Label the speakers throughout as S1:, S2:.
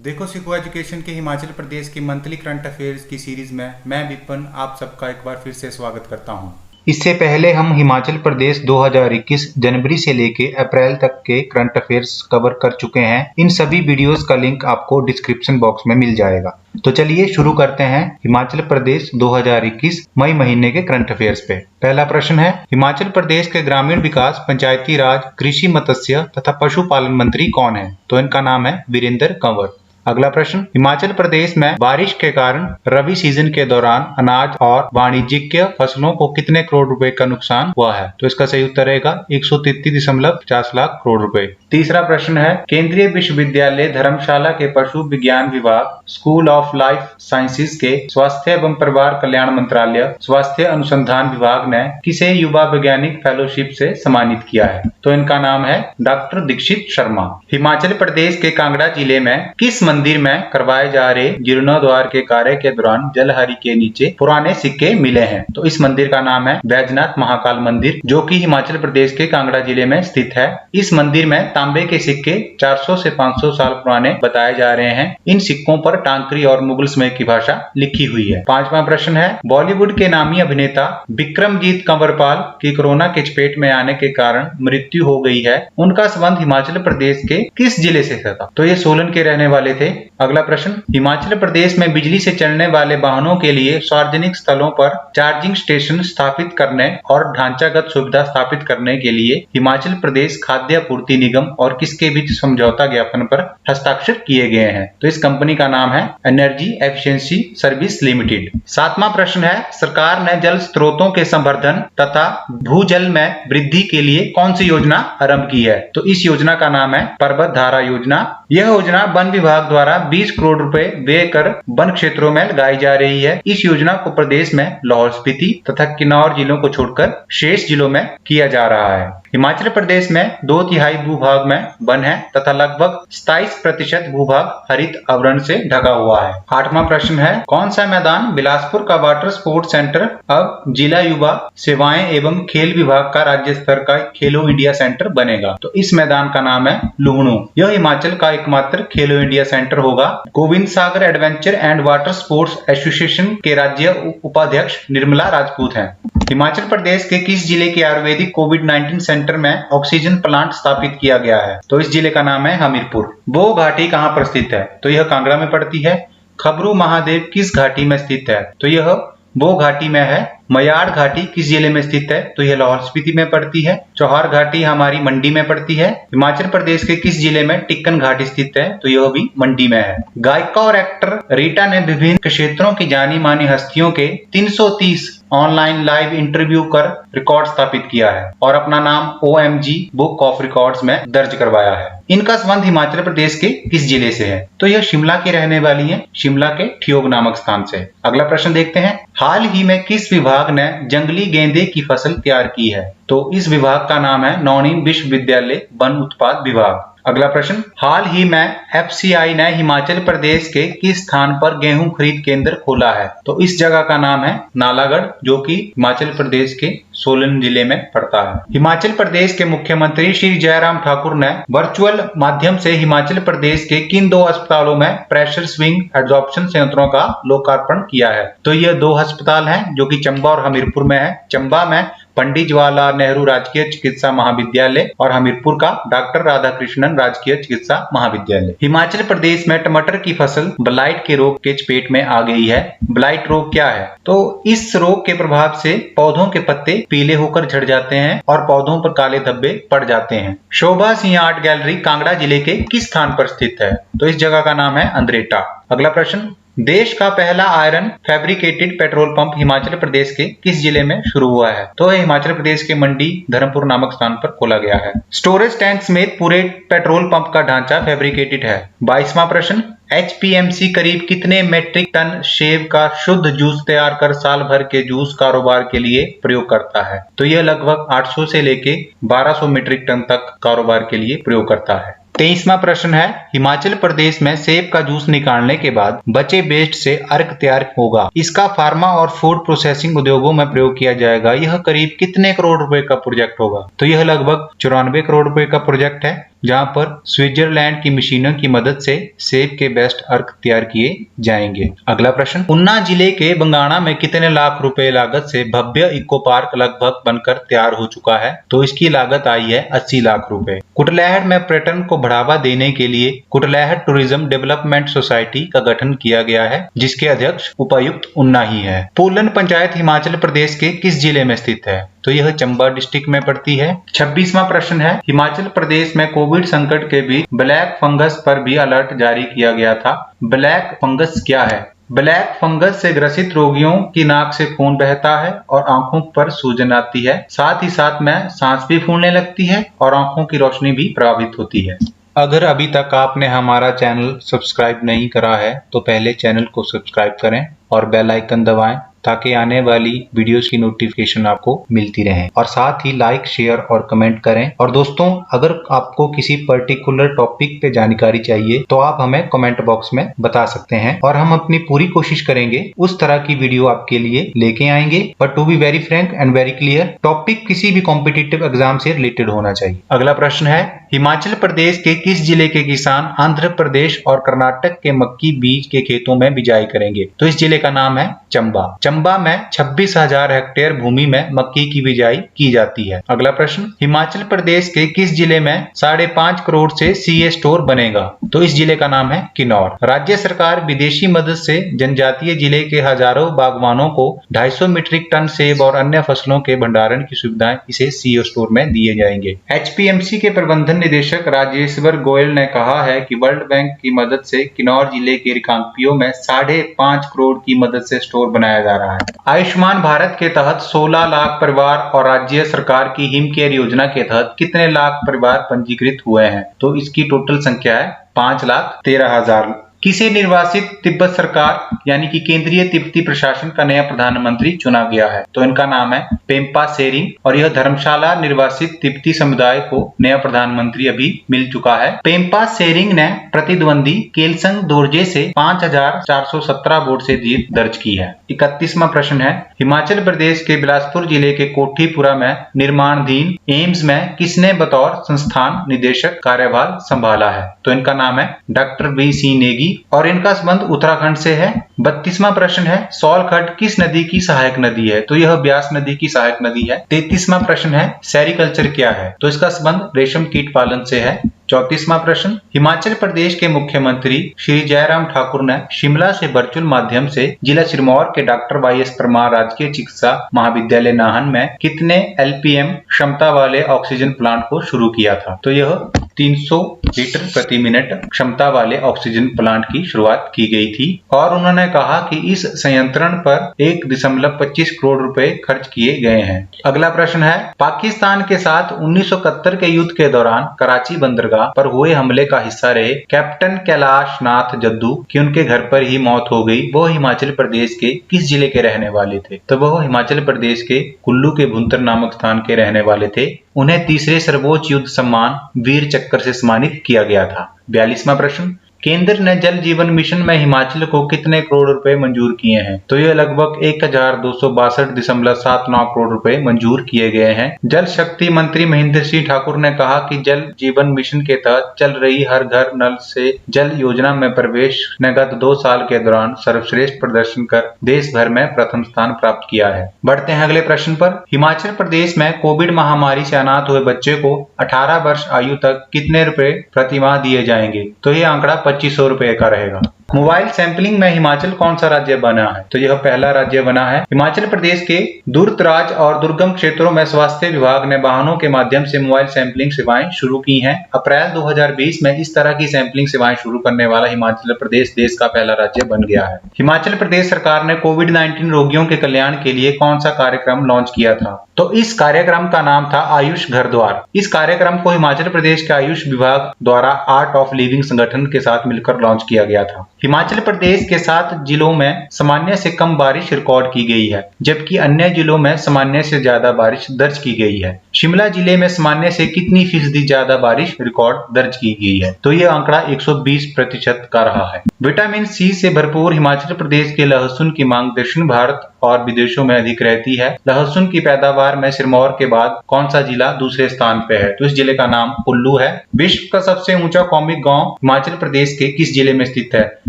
S1: देखो सीखो एजुकेशन के हिमाचल प्रदेश के मंथली करंट अफेयर्स की सीरीज में मैं विपिन आप सबका एक बार फिर से स्वागत करता हूं।
S2: इससे पहले हम हिमाचल प्रदेश 2021 जनवरी से लेके अप्रैल तक के करंट अफेयर्स कवर कर चुके हैं। इन सभी वीडियोस का लिंक आपको डिस्क्रिप्शन बॉक्स में मिल जाएगा। तो चलिए शुरू करते हैं हिमाचल प्रदेश 2021 मई महीने के करंट अफेयर्स पे। पहला प्रश्न है, हिमाचल प्रदेश के ग्रामीण विकास, पंचायती राज, कृषि, मत्स्य तथा पशुपालन मंत्री कौन है? तो इनका नाम है वीरेंद्र कंवर। अगला प्रश्न, हिमाचल प्रदेश में बारिश के कारण रबी सीजन के दौरान अनाज और वाणिज्यिक फसलों को कितने करोड़ रुपए का नुकसान हुआ है? तो इसका सही उत्तर रहेगा 133.50 लाख करोड़ रुपए। तीसरा प्रश्न है, केंद्रीय विश्वविद्यालय धर्मशाला के पशु विज्ञान विभाग, स्कूल ऑफ लाइफ साइंसेज के स्वास्थ्य एवं परिवार कल्याण मंत्रालय, स्वास्थ्य अनुसंधान विभाग ने किसे युवा वैज्ञानिक फेलोशिप से सम्मानित किया है? तो इनका नाम है डॉक्टर दीक्षित शर्मा। हिमाचल प्रदेश के कांगड़ा जिले में किस मंदिर में करवाए जा रहे जीर्णोद्धार के कार्य के दौरान जलहरी के नीचे पुराने सिक्के मिले हैं? तो इस मंदिर का नाम है बैजनाथ महाकाल मंदिर, जो कि हिमाचल प्रदेश के कांगड़ा जिले में स्थित है। इस मंदिर में तांबे के सिक्के 400 से 500 साल पुराने बताए जा रहे हैं। इन सिक्कों पर टांकरी और मुगल समय की भाषा लिखी हुई है। पांचवा प्रश्न है, बॉलीवुड के नामी अभिनेता विक्रमजीत कंवरपाल की कोरोना के चपेट में आने के कारण मृत्यु हो गई है। उनका संबंध हिमाचल प्रदेश के किस जिले से था? तो ये सोलन के रहने वाले थे। अगला प्रश्न, हिमाचल प्रदेश में बिजली से चलने वाले वाहनों के लिए सार्वजनिक स्थलों पर चार्जिंग स्टेशन स्थापित करने और ढांचागत सुविधा स्थापित करने के लिए हिमाचल प्रदेश खाद्य आपूर्ति निगम और किसके बीच समझौता ज्ञापन पर हस्ताक्षर किए गए हैं? तो इस कंपनी का नाम है एनर्जी एफिशिएंसी सर्विस लिमिटेड। सातवां प्रश्न है, सरकार ने जल स्रोतों के संवर्धन तथा भूजल में वृद्धि के लिए कौन सी योजना आरंभ की है? तो इस योजना का नाम है पर्वत धारा योजना। यह योजना वन विभाग द्वारा 20 करोड़ रुपए व्यय कर वन क्षेत्रों में लगाई जा रही है। इस योजना को प्रदेश में लाहौल स्पीति तथा किन्नौर जिलों को छोड़कर शेष जिलों में किया जा रहा है। हिमाचल प्रदेश में 2/3 भूभाग में वन है तथा लगभग 27% भूभाग हरित आवरण से ढका हुआ है। आठवां प्रश्न है, कौन सा मैदान बिलासपुर का वाटर स्पोर्ट्स सेंटर अब जिला युवा सेवाएं एवं खेल विभाग का राज्य स्तर का खेलो इंडिया सेंटर बनेगा? तो इस मैदान का नाम है लुहणु। यह हिमाचल का एकमात्र खेलो इंडिया सेंटर होगा। Govind Sagar adventure and water sports association के राज्य उपाध्यक्ष निर्मला राजपूत हैं। हिमाचल प्रदेश के किस जिले के आयुर्वेदिक कोविड-19 सेंटर में ऑक्सीजन प्लांट स्थापित किया गया है? तो इस जिले का नाम है हमीरपुर। वो घाटी कहाँ पर स्थित है? तो यह कांगड़ा में पड़ती है। खबरू महादेव किस घाटी में स्थित है? तो यह वो घाटी में है। मयाड़ घाटी किस जिले में स्थित है? तो यह लाहौल स्पीति में पड़ती है। चौहार घाटी हमारी मंडी में पड़ती है। हिमाचल प्रदेश के किस जिले में टिक्कन घाटी स्थित है? तो यह भी मंडी में है। गायिका और एक्टर रीटा ने विभिन्न क्षेत्रों की जानी मानी हस्तियों के 330 ऑनलाइन लाइव इंटरव्यू कर रिकॉर्ड स्थापित किया है और अपना नाम OMG बुक ऑफ रिकॉर्ड्स में दर्ज करवाया है। इनका संबंध हिमाचल प्रदेश के किस जिले से है? तो यह शिमला की रहने वाली है, शिमला के ठियोग नामक स्थान से। अगला प्रश्न देखते हैं, हाल ही में किस विभाग ने जंगली गेंदे की फसल तैयार की है? तो इस विभाग का नाम है नौणी विश्वविद्यालय वन उत्पाद विभाग। अगला प्रश्न, हाल ही में FCI ने हिमाचल प्रदेश के किस स्थान पर गेहूं खरीद केंद्र खोला है? तो इस जगह का नाम है नालागढ़, जो कि हिमाचल प्रदेश के सोलन जिले में पड़ता है। हिमाचल प्रदेश के मुख्यमंत्री श्री जयराम ठाकुर ने वर्चुअल माध्यम से हिमाचल प्रदेश के किन 2 अस्पतालों में प्रेशर स्विंग एड्सॉर्प्शन संयंत्रों का लोकार्पण किया है? तो यह 2 अस्पताल हैं जो कि चंबा और हमीरपुर में है। चंबा में पंडित जवाहरलाल नेहरू राजकीय चिकित्सा महाविद्यालय और हमीरपुर का डॉक्टर राधाकृष्णन राजकीय चिकित्सा महाविद्यालय। हिमाचल प्रदेश में टमाटर की फसल ब्लाइट के रोग के चपेट में आ गई है। ब्लाइट रोग क्या है? तो इस रोग के प्रभाव से पौधों के पत्ते पीले होकर झड़ जाते हैं और पौधों पर काले धब्बे पड़ जाते हैं। शोभा सिंह आर्ट गैलरी कांगड़ा जिले के किस स्थान पर स्थित है? तो इस जगह का नाम है अंद्रेटा। अगला प्रश्न, देश का पहला iron fabricated petrol pump Himachal Pradesh के किस जिले में शुरू हुआ है? तो यह हिमाचल प्रदेश के मंडी धर्मपुर नामक स्थान पर खोला गया है। स्टोरेज टैंक समेत पूरे पेट्रोल पंप का ढांचा फैब्रिकेटेड है। 22वां प्रश्न, HPMC करीब कितने मेट्रिक टन सेब का शुद्ध जूस तैयार कर साल भर के जूस कारोबार के लिए प्रयोग करता है? तो यह लगभग 800 से लेके 1200 मीट्रिक टन तक कारोबार के लिए प्रयोग करता है। 23वां प्रश्न है, हिमाचल प्रदेश में सेब का जूस निकालने के बाद बचे वेस्ट से अर्क तैयार होगा। इसका फार्मा और फूड प्रोसेसिंग उद्योगों में प्रयोग किया जाएगा। यह करीब कितने करोड़ रुपए का प्रोजेक्ट होगा? तो यह लगभग 94 करोड़ रुपए का प्रोजेक्ट है। जहां पर स्विट्जरलैंड की मशीनों की मदद से सेब के बेस्ट अर्क तैयार किए जाएंगे। अगला प्रश्न, ऊना जिले के बंगाणा में कितने लाख रुपए लागत से भव्य इको पार्क लगभग बनकर तैयार हो चुका है? तो इसकी लागत आई है 80 लाख रुपए। कुटलैहड़ में पर्यटन को बढ़ावा देने के लिए कुटलैहड़ टूरिज्म डेवलपमेंट सोसाइटी का गठन किया गया है, जिसके अध्यक्ष उपायुक्त ऊना ही है। पूलन पंचायत हिमाचल प्रदेश के किस जिले में स्थित है? तो यह चंबा डिस्ट्रिक्ट में पड़ती है। 26वां प्रश्न है, हिमाचल प्रदेश में कोविड संकट के बीच ब्लैक फंगस पर भी अलर्ट जारी किया गया था। ब्लैक फंगस क्या है? ब्लैक फंगस से ग्रसित रोगियों की नाक से खून बहता है और आंखों पर सूजन आती है। साथ ही साथ में सांस भी फूलने लगती है और आंखों की रोशनी भी प्रभावित होती है। अगर अभी तक आपने हमारा चैनल सब्सक्राइब नहीं करा है तो पहले चैनल को सब्सक्राइब करें और बेल आइकन दबाएं ताकि आने वाली वीडियोस की नोटिफिकेशन आपको मिलती रहे, और साथ ही लाइक, शेयर और कमेंट करें। और दोस्तों, अगर आपको किसी पर्टिकुलर टॉपिक पे जानकारी चाहिए तो आप हमें कमेंट बॉक्स में बता सकते हैं और हम अपनी पूरी कोशिश करेंगे उस तरह की वीडियो आपके लिए लेके आएंगे। But to be very frank and very clear, topic किसी भी कॉम्पिटिटिव एग्जाम से रिलेटेड होना चाहिए। अगला प्रश्न है, हिमाचल प्रदेश के किस जिले के किसान आंध्र प्रदेश और कर्नाटक के मक्की बीज के खेतों में बिजाई करेंगे? तो इस जिले का नाम है चंबा। चंबा में 26,000 हेक्टेयर भूमि में मक्की की बिजाई की जाती है। अगला प्रश्न, हिमाचल प्रदेश के किस जिले में 5.5 करोड़ से सीए स्टोर बनेगा? तो इस जिले का नाम है किन्नौर। राज्य सरकार विदेशी मदद से जनजातीय जिले के हजारों बागवानों को 250 मीट्रिक टन सेब और अन्य फसलों के भंडारण की सुविधाएं इसे सीए स्टोर में दिए जाएंगे। एचपीएमसी के प्रबंधन निदेशक राजेश्वर गोयल ने कहा है कि वर्ल्ड बैंक की मदद से किन्नौर जिले के रिकांगपिओ में 5.5 करोड़ की मदद से स्टोर बनाया जा रहा है। आयुष्मान भारत के तहत 16 लाख परिवार और राज्य सरकार की हिम केयर योजना के तहत कितने लाख परिवार पंजीकृत हुए हैं? तो इसकी टोटल संख्या है 5,13,000। किसे निर्वासित तिब्बत सरकार यानी कि केंद्रीय तिब्बती प्रशासन का नया प्रधानमंत्री चुना गया है? तो इनका नाम है पेम्पा सेरिंग, और यह धर्मशाला निर्वासित तिब्बती समुदाय को नया प्रधानमंत्री अभी मिल चुका है। पेम्पा सेरिंग ने प्रतिद्वंदी केलसंग दोरजे से 5,417 वोट से जीत दर्ज की है। 31वां प्रश्न है, हिमाचल प्रदेश के बिलासपुर जिले के कोठीपुरा में निर्माणाधीन एम्स में किसने बतौर संस्थान निदेशक कार्यभार संभाला है? तो इनका नाम है डॉक्टर वी.सी. नेगी, और इनका संबंध उत्तराखंड से है। 32वां प्रश्न है, सौलखट किस नदी की सहायक नदी है? तो यह ब्यास नदी की सहायक नदी है। 33वां प्रश्न है, सेरीकल्चर क्या है? तो इसका संबंध रेशम कीट पालन से है। 34वां प्रश्न, हिमाचल प्रदेश के मुख्यमंत्री श्री जयराम ठाकुर ने शिमला से वर्चुअल माध्यम से जिला सिरमौर के डॉक्टर वाई.एस. परमार राजकीय चिकित्सा महाविद्यालय नाहन में कितने एलपीएम क्षमता वाले ऑक्सीजन प्लांट को शुरू किया था? तो यह 300 लीटर प्रति मिनट क्षमता वाले ऑक्सीजन प्लांट की शुरुआत की गई थी, और उन्होंने कहा कि इस संयंत्रण पर 1.25 करोड़ रुपए खर्च किए गए हैं। अगला प्रश्न है, पाकिस्तान के साथ 1971 के युद्ध के दौरान कराची बंदरगाह पर हुए हमले का हिस्सा रहे कैप्टन कैलाश नाथ जद्दू की उनके घर पर ही मौत हो गई। वो हिमाचल प्रदेश के किस जिले के रहने वाले थे? तो वह हिमाचल प्रदेश के कुल्लू के भुंतर नामक स्थान के रहने वाले थे। उन्हें तीसरे सर्वोच्च युद्ध सम्मान वीर चक्र से सम्मानित किया गया था। 42वां प्रश्न, केंद्र ने जल जीवन मिशन में हिमाचल को कितने करोड़ रुपए मंजूर किए हैं? तो ये लगभग 1,262.79 करोड़ रुपए मंजूर किए गए हैं। जल शक्ति मंत्री महेंद्र सिंह ठाकुर ने कहा कि जल जीवन मिशन के तहत चल रही हर घर नल से जल योजना में प्रवेश ने गत 2 साल के दौरान सर्वश्रेष्ठ प्रदर्शन कर देश भर में प्रथम स्थान प्राप्त किया है। बढ़ते हैं अगले प्रश्न पर। हिमाचल प्रदेश में कोविड महामारी से अनाथ हुए बच्चे को 18 वर्ष आयु तक कितने रुपए प्रतिमाह दिए जाएंगे? तो ये आंकड़ा 2500 रुपए का रहेगा। मोबाइल सैंपलिंग में हिमाचल कौन सा राज्य बना है? तो यह पहला राज्य बना है। हिमाचल प्रदेश के दूरदराज और दुर्गम क्षेत्रों में स्वास्थ्य विभाग ने वाहनों के माध्यम से मोबाइल सैंपलिंग सेवाएं शुरू की हैं। अप्रैल 2020 में इस तरह की सैंपलिंग सेवाएं शुरू करने वाला हिमाचल प्रदेश देश का पहला राज्य बन गया है। हिमाचल प्रदेश सरकार ने कोविड-19 रोगियों के कल्याण के लिए कौन सा कार्यक्रम लॉन्च किया था? तो इस कार्यक्रम का नाम था आयुष घर द्वार। इस कार्यक्रम को हिमाचल प्रदेश के आयुष विभाग द्वारा आर्ट ऑफ लिविंग संगठन के साथ मिलकर लॉन्च किया गया था। हिमाचल प्रदेश के 7 जिलों में सामान्य से कम बारिश रिकॉर्ड की गई है, जबकि अन्य जिलों में सामान्य से ज्यादा बारिश दर्ज की गई है। शिमला जिले में सामान्य से कितनी फीसदी ज्यादा बारिश रिकॉर्ड दर्ज की गई है? तो यह आंकड़ा 120% का रहा है। विटामिन सी से भरपूर हिमाचल प्रदेश के लहसुन की मांग दक्षिण भारत और विदेशों में अधिक रहती है। लहसुन की पैदावार में सिरमौर के बाद कौन सा जिला दूसरे स्थान पे है? तो इस जिले का नाम कुल्लू है। विश्व का सबसे ऊंचा कॉमिक गांव हिमाचल प्रदेश के किस जिले में स्थित है?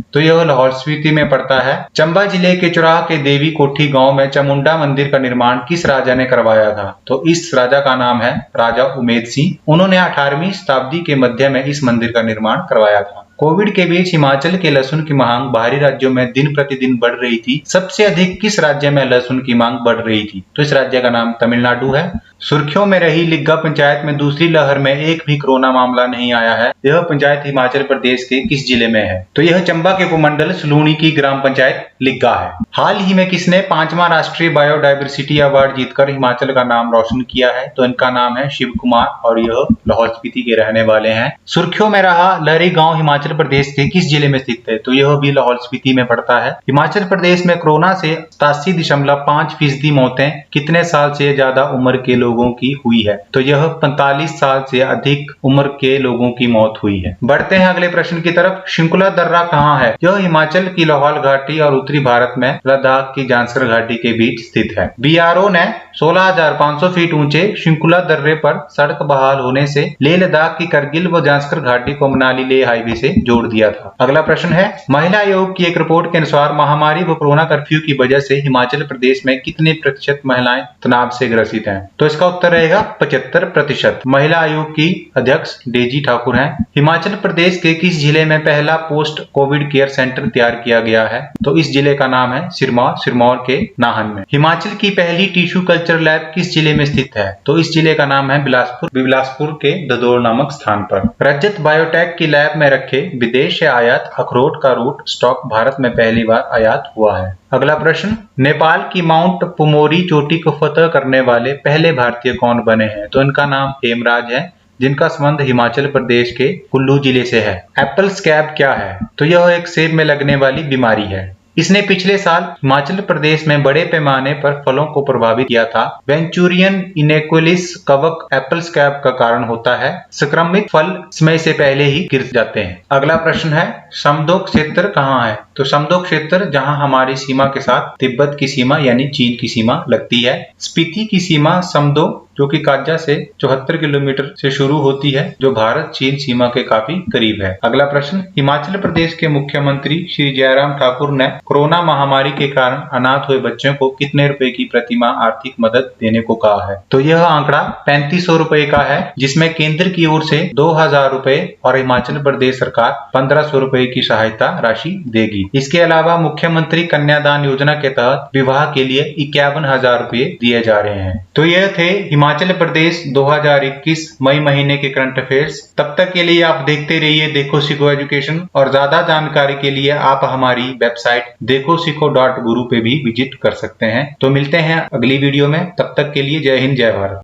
S2: तो यह लाहौल स्पीति में पड़ता है। चंबा जिले के चुराह के देवी कोठी गांव में चामुंडा मंदिर का निर्माण किस राजा ने करवाया था? तो इस राजा का नाम है राजा उमेद सिंह। उन्होंने 18वीं शताब्दी के मध्य में इस मंदिर का निर्माण करवाया था। कोविड के बीच हिमाचल के लहसुन की मांग बाहरी राज्यों में दिन प्रतिदिन बढ़ रही थी। सबसे अधिक किस राज्य में लहसुन की मांग बढ़ रही थी? तो इस राज्य का नाम तमिलनाडु है। सुर्खियों में रही लिग्गा पंचायत में दूसरी लहर में एक भी कोरोना मामला नहीं आया है। यह पंचायत हिमाचल प्रदेश के किस जिले में है? तो यह चंबा के उपमंडल सलूणी की ग्राम पंचायत लिग्गा है। हाल ही में किसने 5वां राष्ट्रीय बायोडायवर्सिटी अवार्ड जीतकर हिमाचल का नाम रोशन किया है? तो इनका नाम है शिव कुमार और यह लाहौल स्पीति के रहने वाले हैं। सुर्खियों में रहा लहरी गांव हिमाचल प्रदेश के किस जिले में स्थित है? तो यह भी लाहौल स्पीति में पड़ता है। हिमाचल प्रदेश में कोरोना से 87.5% मौतें कितने साल से ज्यादा उम्र के लोगों की हुई है? तो यह 45 साल से अधिक उम्र के लोगों की मौत हुई है। बढ़ते हैं अगले प्रश्न की तरफ। शिंकुला दर्रा कहाँ है? यह हिमाचल की लाहौल घाटी और उत्तरी भारत में लद्दाख की जांस्कर घाटी के बीच स्थित है। बीआरओ ने 16,500 फीट ऊंचे शिंकुला दर्रे पर सड़क बहाल होने से लेह लद्दाख की करगिल व जांस्कर घाटी को मनाली लेह हाईवे से जोड़ दिया था। अगला प्रश्न है, महिला आयोग की एक रिपोर्ट के अनुसार महामारी व कोरोना कर्फ्यू की वजह से हिमाचल प्रदेश में कितने प्रतिशत महिलाएं तनाव से ग्रसित हैं? तो इसका उत्तर रहेगा 75%। महिला आयोग की अध्यक्ष डेजी ठाकुर हैं। हिमाचल प्रदेश के किस जिले में पहला पोस्ट कोविड केयर सेंटर तैयार किया गया है? तो इस जिले का नाम है सिरमौर, सिरमौर के नाहन में। हिमाचल की पहली टिश्यू कल्चर लैब किस जिले में स्थित है? तो इस जिले का नाम है बिलासपुर, बिलासपुर के ददोर नामक स्थान पर। रजत बायोटेक की लैब में रखे विदेश से आयात अखरोट का रूट स्टॉक भारत में पहली बार आयात हुआ है। अगला प्रश्न, नेपाल की माउंट पुमोरी चोटी को फतह करने वाले पहले भारतीय कौन बने हैं? तो इनका नाम हेमराज है, जिनका संबंध हिमाचल प्रदेश के कुल्लू जिले से है। एप्पल स्कैब क्या है? तो यह एक सेब में लगने वाली बीमारी है। इसने पिछले साल हिमाचल प्रदेश में बड़े पैमाने पर फलों को प्रभावित किया था। वेंचुरियन इनेक्वलिस कवक एप्पल स्कैब का कारण होता है। संक्रमित फल समय से पहले ही गिर जाते हैं। अगला प्रश्न है, समदो क्षेत्र कहाँ है? तो समदो क्षेत्र जहां हमारी सीमा के साथ तिब्बत की सीमा यानी चीन की सीमा लगती है। स्पीति की सीमा समदो जो कि काजा से 74 किलोमीटर से शुरू होती है, जो भारत चीन सीमा के काफी करीब है। अगला प्रश्न, हिमाचल प्रदेश के मुख्यमंत्री श्री जयराम ठाकुर ने कोरोना महामारी के कारण अनाथ हुए बच्चों को कितने रुपए की प्रतिमाह आर्थिक मदद देने को कहा है? तो यह आंकड़ा 3500 रुपए का है, जिसमें केंद्र की ओर से 2000 रुपए और हिमाचल प्रदेश सरकार 1500 रुपए की सहायता राशि देगी। इसके अलावा मुख्यमंत्री कन्यादान योजना के तहत विवाह के लिए 51,000 रुपए दिए जा रहे हैं। तो यह थे हिमाचल प्रदेश 2021 मई महीने के करंट अफेयर्स। तब तक के लिए आप देखते रहिए देखो सीखो एजुकेशन, और ज्यादा जानकारी के लिए आप हमारी वेबसाइट देखोसीखो.guru पे भी विजिट कर सकते हैं। तो मिलते हैं अगली वीडियो में, तब तक के लिए जय हिंद जय भारत।